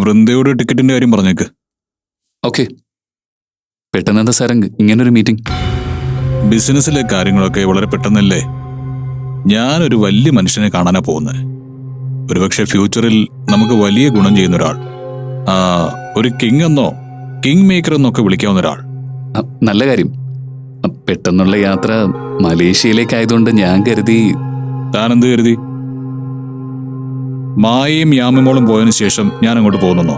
വൃന്ദയുടെ ടിക്കറ്റിന്റെ കാര്യം പറഞ്ഞേക്ക്. ഓക്കെ. പെട്ടെന്നെന്താ സാരംഗ് ഇങ്ങനൊരു മീറ്റിംഗ്? ബിസിനസ്സിലെ കാര്യങ്ങളൊക്കെ വളരെ പെട്ടെന്നല്ലേ. ഞാനൊരു വലിയ മനുഷ്യനെ കാണാനാ പോകുന്നത്. ഒരുപക്ഷെ ഫ്യൂച്ചറിൽ നമുക്ക് വലിയ ഗുണം ചെയ്യുന്ന ഒരാൾ, ഒരു കിങ് എന്നോ കിങ് മേക്കർ എന്നൊക്കെ വിളിക്കാവുന്ന ഒരാൾ. നല്ല കാര്യം. പെട്ടെന്നുള്ള യാത്ര മലേഷ്യയിലേക്കായതുകൊണ്ട് ഞാൻ കരുതി. താനെന്ത് കരുതി? മായയും യാമിമോളും പോയതിനു ശേഷം ഞാൻ അങ്ങോട്ട് പോകുന്നോ?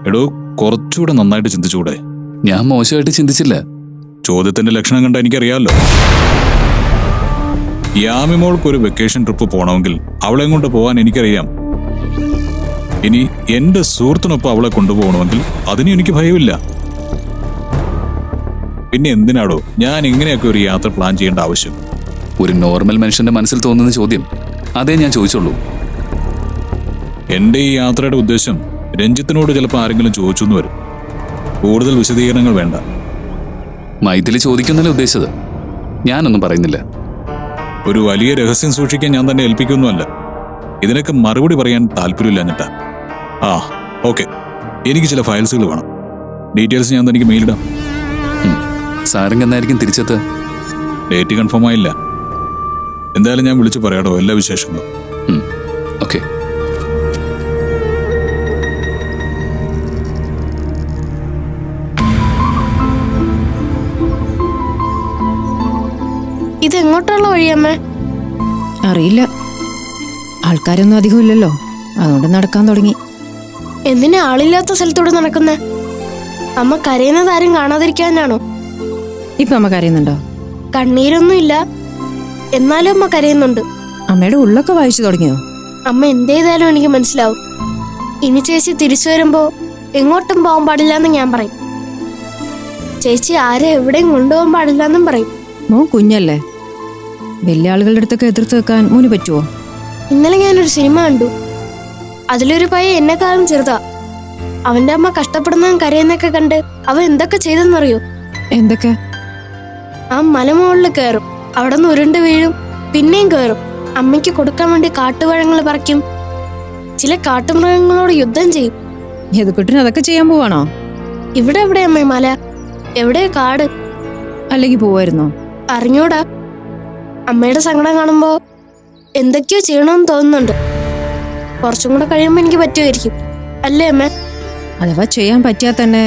എടോ, കുറച്ചുകൂടെ നന്നായിട്ട് ചിന്തിച്ചുകൂടെ? ഞാൻ മോശമായിട്ട് ചിന്തിച്ചില്ല. ചോദ്യത്തിന്റെ ലക്ഷണം കണ്ട എനിക്കറിയാമല്ലോ. യാമിമോൾക്ക് ഒരു വെക്കേഷൻ ട്രിപ്പ് പോകണമെങ്കിൽ അവളെ കൊണ്ട് പോകാൻ എനിക്കറിയാം. ഇനി എന്റെ സുഹൃത്തിനൊപ്പം അവളെ കൊണ്ടുപോകണമെങ്കിൽ അതിന് എനിക്ക് ഭയമില്ല. പിന്നെ എന്തിനാടോ ഞാൻ ഇങ്ങനെയൊക്കെ ഒരു യാത്ര പ്ലാൻ ചെയ്യേണ്ട ആവശ്യം? ഒരു നോർമൽ മനുഷ്യന്റെ മനസ്സിൽ തോന്നുന്ന ചോദ്യം അതേ ഞാൻ ചോദിച്ചുള്ളൂ. എന്റെ ഈ യാത്രയുടെ ഉദ്ദേശം രഞ്ജിത്തിനോട് ചിലപ്പോൾ ആരെങ്കിലും ചോദിച്ചു എന്ന് വരും. കൂടുതൽ വിശദീകരണങ്ങൾ വേണ്ട. മൈഥിലി ചോദിക്കുന്നല്ലേ ഉദ്ദേശിച്ചത്? ഞാനൊന്നും പറയുന്നില്ല. ഒരു വലിയ രഹസ്യം സൂക്ഷിക്കാൻ ഞാൻ തന്നെ ഏൽപ്പിക്കൊന്നുമല്ല. ഇതിനൊക്കെ മറുപടി പറയാൻ താല്പര്യമില്ല. ഓക്കെ, എനിക്ക് ചില ഫയൽസുകൾ വേണം. ഡീറ്റെയിൽസ് ഞാൻ തനിക്ക് മെയിലിടാം. സാരംഗ് എന്നായിരിക്കും തിരിച്ചെത്തുക? ഡേറ്റ് കൺഫേം ആയില്ല. എന്തായാലും ഞാൻ വിളിച്ചു പറയാടോ എല്ലാ വിശേഷങ്ങളും. ഓക്കെ. ഇതെങ്ങോട്ടുള്ള വഴിയമ്മേ? അറിയില്ല, ആൾക്കാരൊന്നും അധികം ഇല്ലല്ലോ, അതുകൊണ്ട് നടക്കാൻ തുടങ്ങി. എന്തിനാ ആളില്ലാത്ത സ്ഥലത്തൂടെ നടക്കുന്നേ? അമ്മ കരയുന്നത് ആരും കാണാതിരിക്കാനാണോ? ഇപ്പൊ അമ്മ കരയുന്നുണ്ടോ? കണ്ണീരൊന്നും ഇല്ല, എന്നാലും അമ്മ കരയുന്നുണ്ട്. അമ്മയുടെ ഉള്ളൊക്കെ വായിച്ചു തുടങ്ങിയോ? അമ്മ എന്തേതായാലും എനിക്ക് മനസ്സിലാവും. ഇനി ചേച്ചി തിരിച്ചു വരുമ്പോ എങ്ങോട്ടും പോകാൻ പാടില്ലെന്ന് ഞാൻ പറയും. ചേച്ചി ആരെ എവിടെയും കൊണ്ടുപോകാൻ പാടില്ലെന്നും പറയും. മോൻ കുഞ്ഞല്ലേ, വലിയ ആളുകളുടെ അടുത്തൊക്കെ എതിർത്ത് വെക്കാൻ മോന് പറ്റുമോ? ഇന്നലെ ഞാനൊരു സിനിമ കണ്ടു. അതിലൊരു പയ്യൻ എന്നെക്കാളും ചെറുതാ. അവന്റെ അമ്മ കഷ്ടപ്പെടുന്നതും കരയുന്നൊക്കെ കണ്ട് അവൻ എന്തൊക്കെ ചെയ്തെന്നറിയോ? എന്തൊക്കെ? ആ മലമുകളിൽ കയറും, അവിടെ നിന്ന് ഉരുണ്ട് വീഴും, പിന്നെയും കയറും. അമ്മയ്ക്ക് കൊടുക്കാൻ വേണ്ടി കാട്ടുപഴങ്ങൾ പറിക്കും, ചില കാട്ടുമൃഗങ്ങളോട് യുദ്ധം ചെയ്യും. യദുക്കുട്ടന് അതൊക്കെ ചെയ്യാൻ പോവാണോ? ഇവിടെ എവിടെ അമ്മേ മല, എവിടെ കാട്? അല്ലെങ്കിൽ പോവായിരുന്നോ? അറിഞ്ഞൂടാ. അമ്മയുടെ സങ്കടം കാണുമ്പോ എന്തൊക്കെയോ ചെയ്യണമെന്ന് തോന്നുന്നുണ്ട്. കുറച്ചും കൂടെ കഴിയുമ്പോ എനിക്ക് പറ്റുമായിരിക്കും, അല്ലേ അമ്മേ? അഥവാ ചെയ്യാൻ പറ്റിയാൽ തന്നെ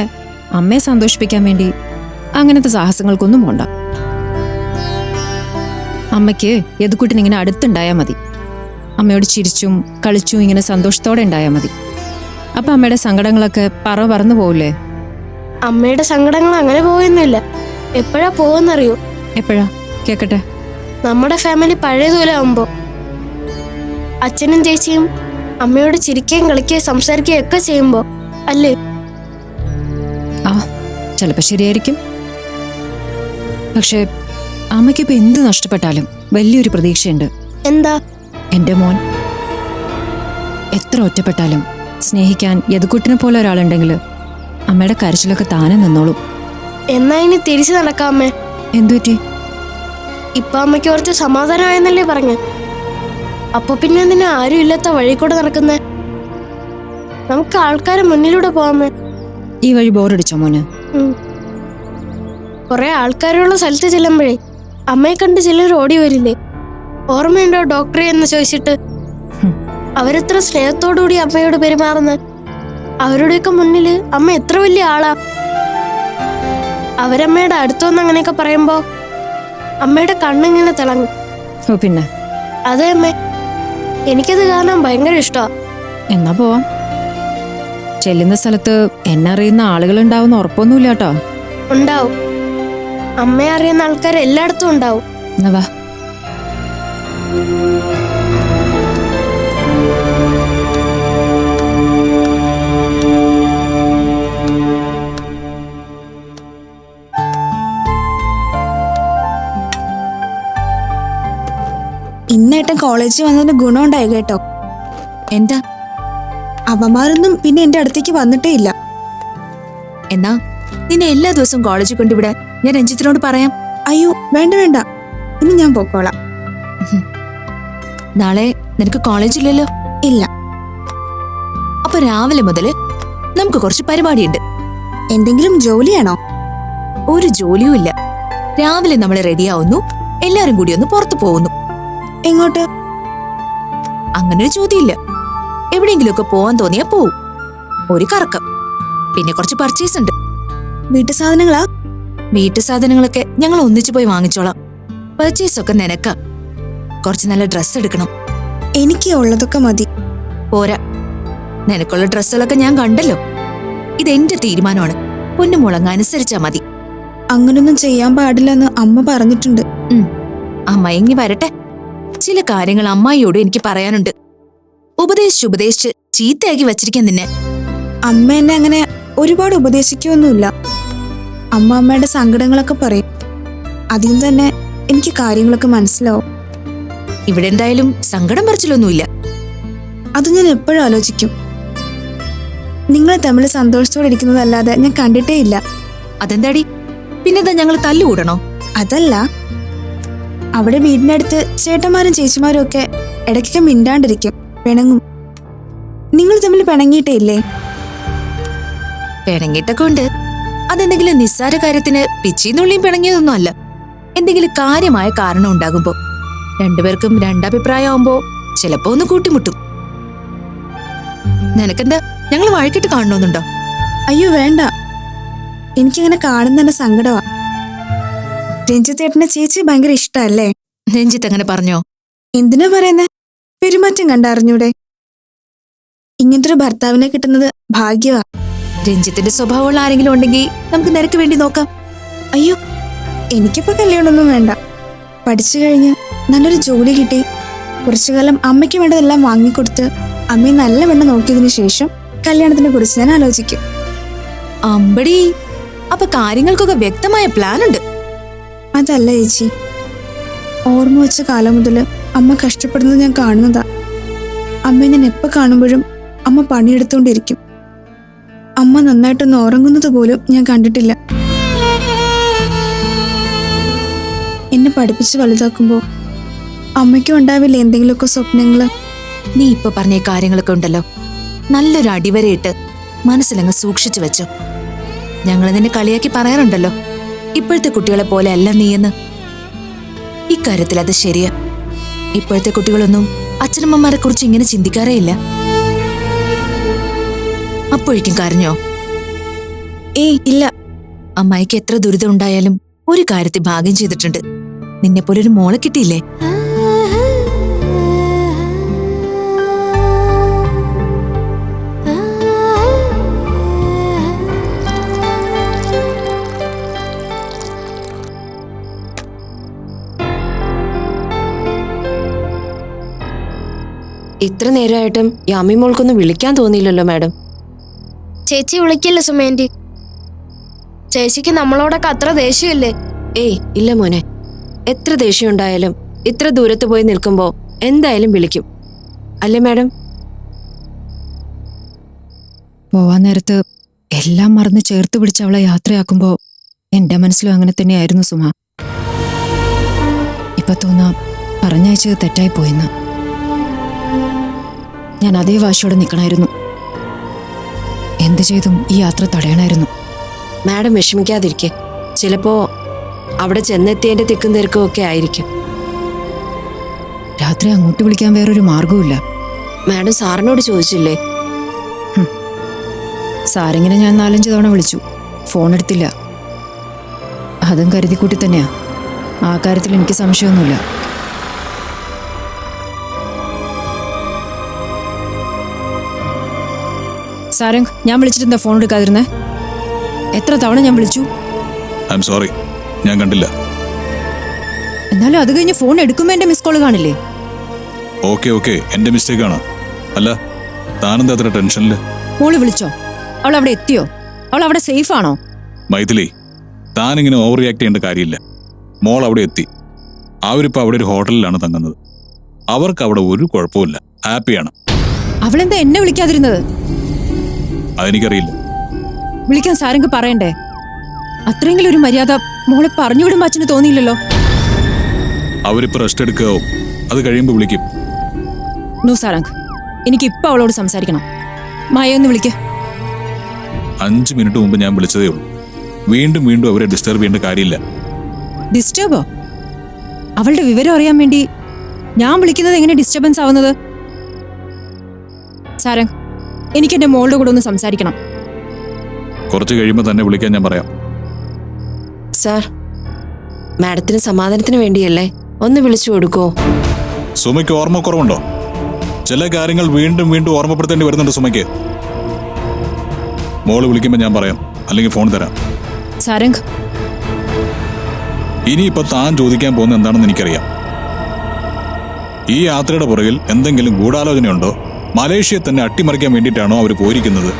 അമ്മയെ സന്തോഷിപ്പിക്കാൻ വേണ്ടി അങ്ങനത്തെ സാഹസങ്ങൾക്കൊന്നും പോണ്ട. അമ്മയ്ക്ക് യദുക്കുട്ടൻ ഇങ്ങനെ അടുത്തുണ്ടായാൽ മതി. അമ്മയോട് ചിരിച്ചും കളിച്ചും ഇങ്ങനെ സന്തോഷത്തോടെ ഉണ്ടായാൽ മതി. അപ്പൊ അമ്മയുടെ സങ്കടങ്ങളൊക്കെ പറന്നു പോവില്ലേ? അമ്മയുടെ സങ്കടങ്ങൾ അങ്ങനെ പോകുന്നില്ല. എപ്പോഴാ പോകുന്നറിയോ? എപ്പോഴാ? കേക്കട്ടെ. നമ്മുടെ ഫാമിലി പഴയതുപോലെ ആവുമ്പോ, അച്ഛനും ചേച്ചിയും അമ്മയോട് ചിരിക്കുകയും കളിക്കുകയും സംസാരിക്കുകയും ഒക്കെ ചെയ്യുമ്പോ, അല്ലേ? ചിലപ്പോ ശരിയായിരിക്കും. പക്ഷെ അമ്മയ്ക്കിപ്പോ എന്ത് നഷ്ടപ്പെട്ടാലും വലിയൊരു പ്രതീക്ഷയുണ്ട്. എന്താ? എന്റെ മോൻ. എത്ര ഒറ്റപ്പെട്ടാലും സ്നേഹിക്കാൻ യദുക്കുട്ടിനെ പോലെ ഒരാളുണ്ടെങ്കിൽ അമ്മയുടെ കരച്ചിലൊക്കെ താനെ നിന്നോളും. എന്നാ ഇനി തിരിച്ചു നടക്കാമേ. എന്തുപറ്റി? ഇപ്പൊ അമ്മയ്ക്ക് കുറച്ച് സമാധാനമായെന്നല്ലേ പറഞ്ഞു. അപ്പൊ പിന്നെ എന്തിനാ ആരും ഇല്ലാത്ത വഴി കൂടെ നടക്കുന്നേ? നമുക്ക് ആൾക്കാരെ മുന്നിലൂടെ പോവാമേ. ഈ വഴി ബോറടിച്ചോ മോന്? കൊറേ ആൾക്കാരുള്ള സ്ഥലത്ത് ചെല്ലുമ്പോഴേ അമ്മയെ കണ്ട് ചിലർ ഓടി വരില്ലേ? ഓർമ്മയുണ്ടോ ഡോക്ടറെ എന്ന് ചോദിച്ചിട്ട്? അവരെത്ര സ്നേഹത്തോടുകൂടി അമ്മയോട് പെരുമാറുന്നത്. അവരുടെയൊക്കെ മുന്നില് അമ്മ എത്ര വലിയ ആളാ. അവരമ്മയുടെ അടുത്തുനിന്ന് അങ്ങനെയൊക്കെ പറയുമ്പോ അമ്മയുടെ കണ്ണിങ്ങനെ തിളങ്ങും. പിന്നെ അതെ അമ്മേ, എനിക്കത് കാണാൻ ഭയങ്കര ഇഷ്ടമാ. എന്നാ പോവാം. ചെല്ലുന്ന സ്ഥലത്ത് എന്നെ അറിയുന്ന ആളുകൾ ഉണ്ടാവുന്ന ഉറപ്പൊന്നുമില്ല കേട്ടോ. ഉണ്ടാവും. അമ്മയെ അറിയുന്ന ആൾക്കാർ എല്ലായിടത്തും ഉണ്ടാവും. എന്നാ വാ. ഇന്നേട്ടൻ കോളേജിൽ വന്നതിന് ഗുണമുണ്ടായി കേട്ടോ. എന്താ? അവന്മാരൊന്നും പിന്നെ എന്റെ അടുത്തേക്ക് വന്നിട്ടേ ഇല്ല. എന്നാ നിന്നെ എല്ലാ ദിവസവും കോളേജിൽ കൊണ്ടുവിടാൻ ഞാൻ രഞ്ജിത്തിനോട് പറയാം. അയ്യോ വേണ്ട വേണ്ട, ഇനി ഞാൻ പോക്കോളാം. നാളെ നിനക്ക് കോളേജില്ലല്ലോ? ഇല്ല. അപ്പൊ രാവിലെ മുതല് നമുക്ക് കുറച്ച് പരിപാടിയുണ്ട്. എന്തെങ്കിലും ജോലിയാണോ? ഒരു ജോലിയും ഇല്ല. രാവിലെ നമ്മൾ റെഡിയാവുന്നു, എല്ലാരും കൂടി ഒന്ന് പുറത്തു പോകുന്നു. എങ്ങോട്ട്? അങ്ങനെ ഒരു ചോദ്യമില്ല. എവിടെയെങ്കിലുമൊക്കെ പോവാൻ തോന്നിയാ പോവും. ഒരു കറക്കം, പിന്നെ കുറച്ച് പർച്ചേസ് ഉണ്ട്. വീട്ടു സാധനങ്ങളാ? വീട്ടു സാധനങ്ങളൊക്കെ ഞങ്ങൾ ഒന്നിച്ചു പോയി വാങ്ങിച്ചോളാം. പർച്ചേസ് ഒക്കെ നിനക്ക. കുറച്ച് നല്ല ഡ്രസ്സ് എടുക്കണം. എനിക്ക് ഉള്ളതൊക്കെ മതി. പോരാ, നിനക്കുള്ള ഡ്രസ്സുകളൊക്കെ ഞാൻ കണ്ടല്ലോ. ഇതെന്റെ തീരുമാനമാണ്. പൊന്നുമുളങ്ങ് അനുസരിച്ചാ മതി. അങ്ങനൊന്നും ചെയ്യാൻ പാടില്ലെന്ന് അമ്മ പറഞ്ഞിട്ടുണ്ട്. അമ്മായി വരട്ടെ. ചില കാര്യങ്ങൾ അമ്മായിയോട് എനിക്ക് പറയാനുണ്ട്. ഉപദേശിച്ച് ചീത്തയാക്കി വച്ചിരിക്കാൻ നിന്നെ. അമ്മ എന്നെ അങ്ങനെ ഒരുപാട് ഉപദേശിക്കുകയൊന്നുമില്ല. അമ്മയുടെ സങ്കടങ്ങളൊക്കെ പറയും. അതിൽ തന്നെ എനിക്ക് കാര്യങ്ങളൊക്കെ മനസ്സിലാവും. ഇവിടെ എന്തായാലും സങ്കടം പറിച്ചിലൊന്നുമില്ല. അത് ഞാൻ എപ്പോഴും ആലോചിക്കും. നിങ്ങൾ തമ്മിൽ സന്തോഷത്തോടെ ഇരിക്കുന്നതല്ലാതെ ഞാൻ കണ്ടിട്ടേ ഇല്ല. അതെന്താടി, പിന്നെന്താ ഞങ്ങൾ തല്ലുകൂടണോ? അതല്ല, അവിടെ വീടിനടുത്ത് ചേട്ടന്മാരും ചേച്ചിമാരും ഒക്കെ ഇടയ്ക്കൊക്കെ മിണ്ടാണ്ടിരിക്കും, പിണങ്ങും. നിങ്ങൾ തമ്മിൽ പിണങ്ങിയിട്ടേ ഇല്ലേ? പിണങ്ങിയിട്ടൊക്കെ ഉണ്ട്. അതെന്തെങ്കിലും നിസ്സാര കാര്യത്തിന് പിച്ചിന്നുള്ളിയും പിണങ്ങിയതൊന്നും അല്ല. എന്തെങ്കിലും കാര്യമായ കാരണം ഉണ്ടാകുമ്പോ രണ്ടുപേർക്കും രണ്ടഭിപ്രായമാകുമ്പോ ചിലപ്പോ ഒന്ന് കൂട്ടിമുട്ടും. നിനക്കെന്താ ഞങ്ങൾ വഴക്കിട്ട് കാണണമെന്നുണ്ടോ? അയ്യോ വേണ്ട, എനിക്കങ്ങനെ കാണുന്ന തന്നെ സങ്കടമാ. രഞ്ജിത്തേട്ടന്റെ ചേച്ചി ഭയങ്കര ഇഷ്ടല്ലേ? രഞ്ജിത്ത് അങ്ങനെ പറഞ്ഞോ? എന്തിനാ പറയുന്നേ? പെരുമാറ്റം കണ്ടറിഞ്ഞൂടെ? ഇങ്ങനത്തെ ഒരു ഭർത്താവിനെ കിട്ടുന്നത് ഭാഗ്യവാ. രഞ്ജിത്തിന്റെ സ്വഭാവമുള്ള ആരെങ്കിലും ഉണ്ടെങ്കിൽ നമുക്ക് നിനക്ക് വേണ്ടി നോക്കാം. അയ്യോ, എനിക്കിപ്പോ കല്യാണമൊന്നും വേണ്ട. പഠിച്ചു കഴിഞ്ഞ് നല്ലൊരു ജോലി കിട്ടി കുറച്ചു കാലം അമ്മയ്ക്ക് വേണ്ടതെല്ലാം വാങ്ങിക്കൊടുത്ത് അമ്മയെ നല്ല വണ്ണം നോക്കിയതിനു ശേഷം കല്യാണത്തിനെ കുറിച്ച് ഞാൻ ആലോചിക്കും. അമ്പടി, അപ്പൊ കാര്യങ്ങൾക്കൊക്കെ വ്യക്തമായ പ്ലാൻ ഉണ്ട്. അതല്ല ചേച്ചി, ഓർമ്മ വെച്ച കാലം മുതൽ അമ്മ കഷ്ടപ്പെടുന്നത് ഞാൻ കാണുന്നതാ. അമ്മയെ ഞാൻ എപ്പോ കാണുമ്പോഴും അമ്മ പണിയെടുത്തോണ്ടിരിക്കും. അമ്മ നന്നായിട്ടൊന്ന് ഉറങ്ങുന്നത് പോലും ഞാൻ കണ്ടിട്ടില്ല. എന്നെ പഠിപ്പിച്ച് വലുതാക്കുമ്പോ അമ്മയ്ക്കും ഉണ്ടാവില്ല എന്തെങ്കിലുമൊക്കെ സ്വപ്നങ്ങള്. നീ ഇപ്പൊ പറഞ്ഞ കാര്യങ്ങളൊക്കെ ഉണ്ടല്ലോ, നല്ലൊരു അടിവരയിട്ട് മനസ്സിലങ്ങ് സൂക്ഷിച്ചു വെച്ചോ. ഞങ്ങൾ നിന്നെ കളിയാക്കി പറയാറുണ്ടല്ലോ, ഇപ്പോഴത്തെ കുട്ടികളെ പോലെ അല്ല നീയെന്ന്. ഇക്കാര്യത്തിൽ അത് ശരിയാ. ഇപ്പോഴത്തെ കുട്ടികളൊന്നും അച്ഛനമ്മമാരെ കുറിച്ച് ഇങ്ങനെ ചിന്തിക്കാറേ ഇല്ല. അപ്പോഴേക്കും കരഞ്ഞോ? ഇല്ല. അമ്മായിക്ക് എത്ര ദുരിതം ഉണ്ടായാലും ഒരു കാര്യത്തിൽ ഭാഗ്യം ചെയ്തിട്ടുണ്ട്. നിന്നെപ്പോലെ ഒരു മോളെ കിട്ടിയില്ലേ? ഇത്ര നേരമായിട്ടും യാമി മോൾക്കൊന്നും വിളിക്കാൻ തോന്നിയില്ലല്ലോ മാഡം. ചേച്ചി വിളിക്കില്ല സുമേന്റി. ചേച്ചിക്ക് നമ്മളോടൊക്കെ അത്ര ദേഷ്യമില്ലേ? ഇല്ല മോനെ, എത്ര ദേഷ്യം ഉണ്ടായാലും ഇത്ര ദൂരത്ത് പോയി നിൽക്കുമ്പോ എന്തായാലും വിളിക്കും, അല്ലേ മാഡം? പോവാൻ നേരത്ത് എല്ലാം മറന്ന് ചേർത്ത് പിടിച്ച് അവളെ യാത്രയാക്കുമ്പോ എന്റെ മനസ്സിലും അങ്ങനെ തന്നെയായിരുന്നു സുമ. ഇപ്പൊ തോന്നാ പറഞ്ഞയച്ചത് തെറ്റായി പോയെന്ന്. ഞാൻ അതേ വാശിയോടെ നിൽക്കണമായിരുന്നു. എന്തു ചെയ്തും ഈ യാത്ര തടയണമായിരുന്നു. മാഡം വിഷമിക്കാതിരിക്കെ, ചിലപ്പോ അവിടെ ചെന്നെത്തിയതിന്റെ തിക്കും തിരക്കും ഒക്കെ ആയിരിക്കും. രാത്രി അങ്ങോട്ട് വിളിക്കാൻ വേറൊരു മാർഗവുമില്ല. മാഡം സാറിനോട് ചോദിച്ചില്ലേ? സാറിങ്ങനെ ഞാൻ 4-5 തവണ വിളിച്ചു, ഫോൺ എടുത്തില്ല. അതും കരുതിക്കൂട്ടി തന്നെയാ. ആ കാര്യത്തിൽ എനിക്ക് സംശയമൊന്നുമില്ല. സാരംഗ്, ഞാൻ വിളിച്ചിട്ടെന്താ ഫോൺ എടുക്കാതിരുന്നേ? എത്ര തവണ ഞാൻ വിളിച്ചു. ഐ എം സോറി, ഞാൻ കണ്ടില്ല. എന്നാലും അത് കഴിഞ്ഞ് ഫോൺ എടുക്കുമ്പോ എന്റെ മിസ് കോൾ കാണില്ലേ? ഓക്കെ, എന്റെ മിസ്റ്റേക്കാണ്. അല്ല, താനെന്താ അത്ര ടെൻഷനില്? മോള് വിളിച്ചോ? അവൾ അവിടെ എത്തിയോ? അവൾ അവിടെ സേഫ് ആണോ? മൈഥിലി, താനിങ്ങനെ ഓവർ റിയാക്ട് ചെയ്യേണ്ട കാര്യമില്ല. മോൾ അവിടെ എത്തി. അവരിപ്പോ അവിടെ ഒരു ഹോട്ടലിലാണ് തങ്ങുന്നത്. അവർക്ക് അവിടെ ഒരു കുഴപ്പമില്ല, ഹാപ്പിയാണ്. അവളെന്താ എന്നെ വിളിക്കാതിരുന്നത്? അതെനിക്കറിയില്ല. വിളിക്കാൻ സാരംഗ് പറയണ്ടേ? അത്രയെങ്കിലും ഒരു മര്യാദ മോളെ പറഞ്ഞുവിടുമ്പോ അച്ഛന് തോന്നിയില്ലല്ലോ. അവരിപ്പോ റെസ്റ്റ് എടുക്കാവോ? അത് കഴിയുമ്പോ വിളിക്കും. നോ സാരംഗ്, എനിക്ക് ഇപ്പൊ അവളോട് സംസാരിക്കണം. മായ ഒന്ന് വിളിക്ക. 5 മിനിറ്റ് മുമ്പ് ഞാൻ വിളിച്ചതേ ഉള്ളൂ. വീണ്ടും വീണ്ടും അവരെ ഡിസ്റ്റർബ് ചെയ്യേണ്ട കാര്യമില്ല. ഡിസ്റ്റർബോ? അവളുടെ വിവരം അറിയാൻ വേണ്ടി ഞാൻ വിളിക്കുന്നത് എങ്ങനെ ഡിസ്റ്റർബൻസ് ആവുന്നത്? സാരംഗ്, എനിക്ക് എന്റെ മോളുടെ കൂടെ ഒന്ന് സംസാരിക്കണം. കുറച്ച് കഴിയുമ്പോൾ തന്നെ വിളിക്കാൻ ഞാൻ പറയാം. സാർ, മാഡത്തിന് സമാധാനത്തിന് വേണ്ടിയല്ലേ, ഒന്ന് വിളിച്ചു കൊടുക്കോ? സുമയ്ക്ക് ഓർമ്മക്കുറവുണ്ടോ? ചില കാര്യങ്ങൾ വീണ്ടും വീണ്ടും ഓർമ്മപ്പെടുത്തേണ്ടി വരുന്നുണ്ട് സുമയ്ക്ക്. മോള് വിളിക്കുമ്പോൾ ഞാൻ പറയാം, അല്ലെങ്കിൽ ഫോൺ തരാം. സാരംഗ്, ഇനിയിപ്പോ താൻ ചോദിക്കാൻ പോകുന്ന എന്താണെന്ന് എനിക്കറിയാം. ഈ യാത്രയുടെ പുറകിൽ എന്തെങ്കിലും ഗൂഢാലോചനയുണ്ടോ? മലേഷ്യയെ തന്നെ അട്ടിമറിക്കാൻ വേണ്ടിയിട്ടാണോ അവർ പോയിരിക്കുന്നത്?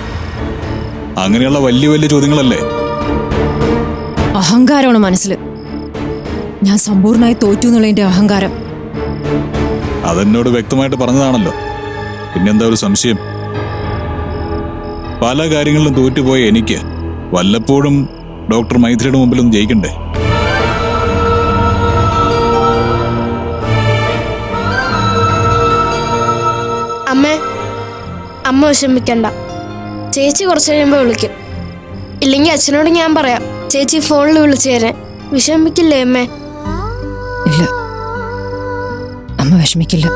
അങ്ങനെയുള്ള വലിയ വലിയ ചോദ്യങ്ങളല്ലേ? അഹങ്കാരമാണ് മനസ്സിൽ. ഞാൻ സമ്പൂർണ്ണമായി തോറ്റു എന്നുള്ളതിന്റെ അഹങ്കാരം. അതെന്നോട് വ്യക്തമായിട്ട് പറഞ്ഞതാണല്ലോ, പിന്നെന്താ ഒരു സംശയം? പല കാര്യങ്ങളിലും തോറ്റുപോയ എനിക്ക് വല്ലപ്പോഴും ഡോക്ടർ മൈത്രിയുടെ മുമ്പിലൊന്നും ജയിക്കണ്ടേ? അമ്മ വിഷമിക്കണ്ട. ചേച്ചി കുറച്ച് കഴിയുമ്പോൾ വിളിക്കും. ഇല്ലെങ്കിൽ അച്ഛനോട് ഞാൻ പറയാം ചേച്ചി ഫോണിൽ വിളിച്ചു തരാൻ. വിഷമിക്കില്ലേ അമ്മേ? ഇല്ല, അമ്മ വിഷമിക്കില്ല.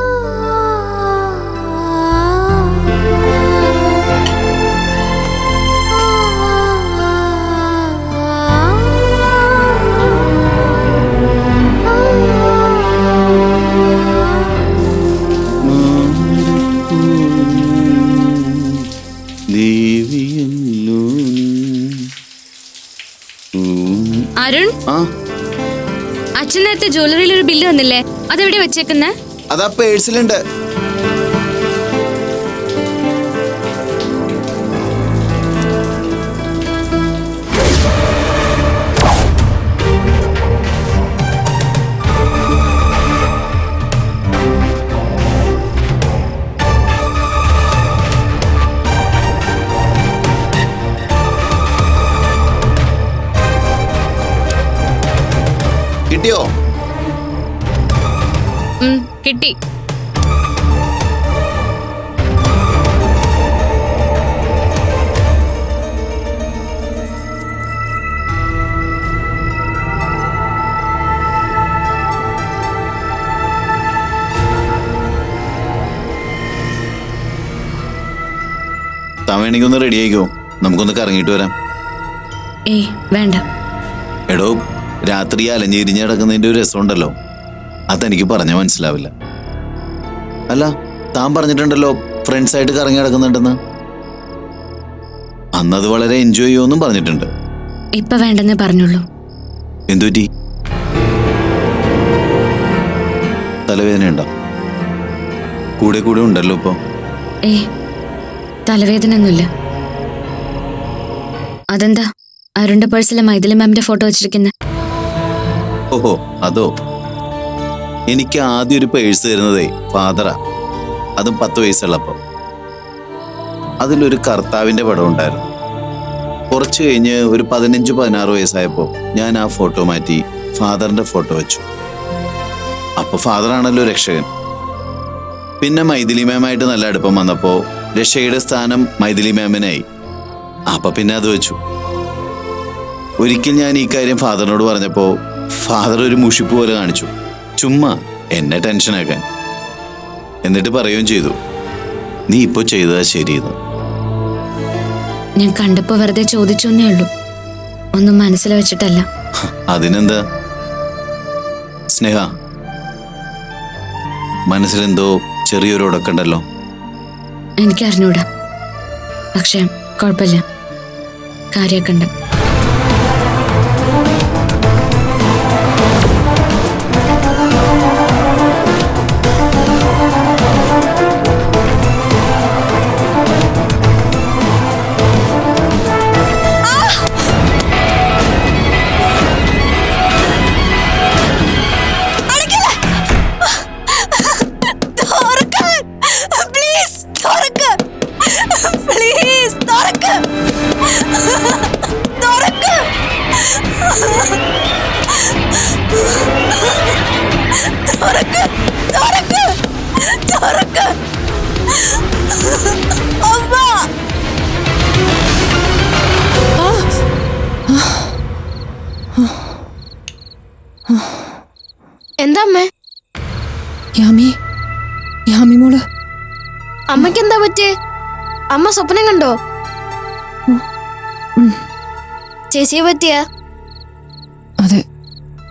അരുൺ, അച്ഛൻ നേരത്തെ ജ്വല്ലറിയിൽ ഒരു ബില്ല് വന്നില്ലേ, അതെവിടെ വെച്ചേക്കുന്നേ? അതാ പേഴ്സിലുണ്ട്. കിട്ടിയോ? കിട്ടി. താൻ ഒന്ന് റെഡി ആയിക്കോ, നമുക്കൊന്ന് കറങ്ങിയിട്ട് വരാം. ഏയ് വേണ്ട. എടോ, രാത്രി അലഞ്ഞിരിഞ്ഞ് കിടക്കുന്നതിന്റെ ഒരു രസമുണ്ടല്ലോ, അതെനിക്ക് പറഞ്ഞാൽ മനസ്സിലാവില്ല. അല്ല, താൻ പറഞ്ഞിട്ടുണ്ടല്ലോ ഫ്രണ്ട്സായിട്ട് കറങ്ങി കിടക്കുന്നുണ്ടെന്ന്. അന്നത് വളരെ എൻജോയ് ചെയ്യുമെന്നും പറഞ്ഞിട്ടുണ്ട്. ഇപ്പൊ വേണ്ടെന്നേ പറഞ്ഞുള്ളൂ. എന്തുപറ്റി? തലവേദനയുണ്ടോ? കൂടെ കൂടെ ഉണ്ടല്ലോ ഇപ്പൊ. ഏയ് തലവേദന ഒന്നുമില്ല. അതെന്താ അരുണിന്റെ പേഴ്സിലെ മൈഥിലി മാമിന്റെ ഫോട്ടോ വെച്ചിരിക്കുന്നത്? ഓഹോ, അതോ. എനിക്ക് ആദ്യം ഒരു പേഴ്സ് തരുന്നതേ ഫാദറാ, അതും 10 വയസ്സുള്ളപ്പോ. അതിലൊരു കർത്താവിന്റെ പടം ഉണ്ടായിരുന്നു. കുറച്ച് കഴിഞ്ഞ് ഒരു 15-16 വയസ്സായപ്പോ ഞാൻ ആ ഫോട്ടോ മാറ്റി ഫാദറിന്റെ ഫോട്ടോ വെച്ചു. അപ്പൊ ഫാദറാണല്ലോ രക്ഷകൻ. പിന്നെ മൈഥിലി മാമായിട്ട് നല്ല അടുപ്പം വന്നപ്പോ രക്ഷയുടെ സ്ഥാനം മൈഥിലി മാമിനായി. അപ്പൊ പിന്നെ അത് വെച്ചു. ഒരിക്കൽ ഞാൻ ഈ കാര്യം ഫാദറിനോട് പറഞ്ഞപ്പോ ഫാദർ ഒരു മുഷിപ്പ് പോലെ കാണിച്ചു, ചുമ്മാ എന്നെ ടെൻഷനാക്കാൻ. എന്നിട്ട് പറയുകയും ചെയ്തു, നീ ഇപ്പൊ ചെയ്തതാ ശരിയെന്ന്. ഞാൻ കണ്ടപ്പോ വെറുതെ ചോദിച്ചൊന്നേ ഉള്ളൂ, ഒന്നും മനസ്സിൽ വെച്ചിട്ടല്ല. അതിനെന്താ സ്നേഹ, മനസ്സിലെന്തോ ചെറിയൊരു ഉടക്കുണ്ടല്ലോ. എനിക്കറിഞ്ഞൂടാ, പക്ഷെ കുഴപ്പമില്ല, കാര്യാക്കണ്ട. അമ്മയ്ക്ക് എന്താ പറ്റിയേ? അമ്മ സ്വപ്നം കണ്ടോ? ചേച്ചിയെ പറ്റിയ? അതെ.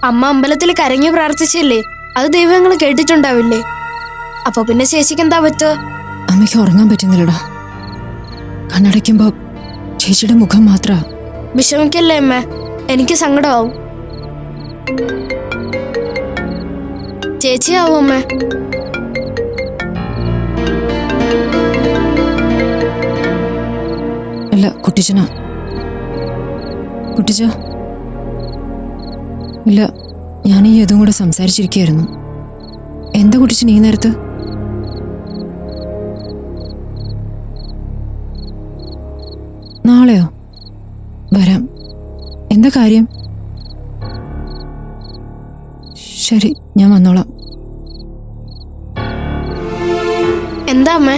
അമ്മ അമ്പലത്തിൽ കരഞ്ഞു പ്രാർത്ഥിച്ചില്ലേ? അത് ദൈവങ്ങൾ കേട്ടിട്ടുണ്ടാവില്ലേ? അപ്പൊ പിന്നെ ചേച്ചിക്ക് എന്താ പറ്റുക? അമ്മയ്ക്ക് ഉറങ്ങാൻ പറ്റുന്നില്ലടാ. കണ്ണടയ്ക്കുമ്പോ ചേച്ചിയുടെ മുഖം മാത്ര. വിഷമിക്കല്ലേ അമ്മ, എനിക്ക് സങ്കടമാവും. ചേച്ചിയാവും അമ്മ. അല്ല, കുട്ടിച്ചനാ. കുട്ടിച്ച ഇല്ല, ഞാൻ ഈ ഇതും കൂടെ സംസാരിച്ചിരിക്കുകയായിരുന്നു. എന്താ കുട്ടിച്ചൻ ഈ നേരത്ത്? നാളെയോ? വരാം. എന്താ കാര്യം? ശരി, ഞാൻ വന്നോളാം. എന്താ അമ്മ?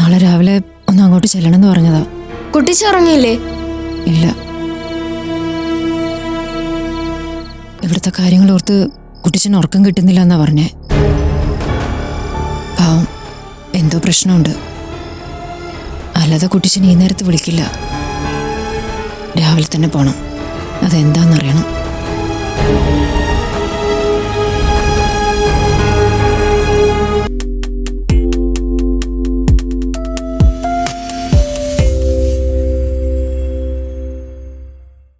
നാളെ രാവിലെ ഒന്ന് അങ്ങോട്ട് ചെല്ലണമെന്ന് പറഞ്ഞതാ. കുട്ടിച്ച് ഉറങ്ങിയില്ലേ? ഇല്ല, ഇവിടുത്തെ കാര്യങ്ങൾ ഓർത്ത് കുട്ടിച്ചന് ഉറക്കം കിട്ടുന്നില്ല എന്നാ പറഞ്ഞേ. പാവം, എന്തോ പ്രശ്നമുണ്ട്. അല്ലാതെ കുട്ടിച്ചൻ ഈ നേരത്ത് വിളിക്കില്ല. രാവിലെ തന്നെ പോണം. അതെന്താന്നറിയണം.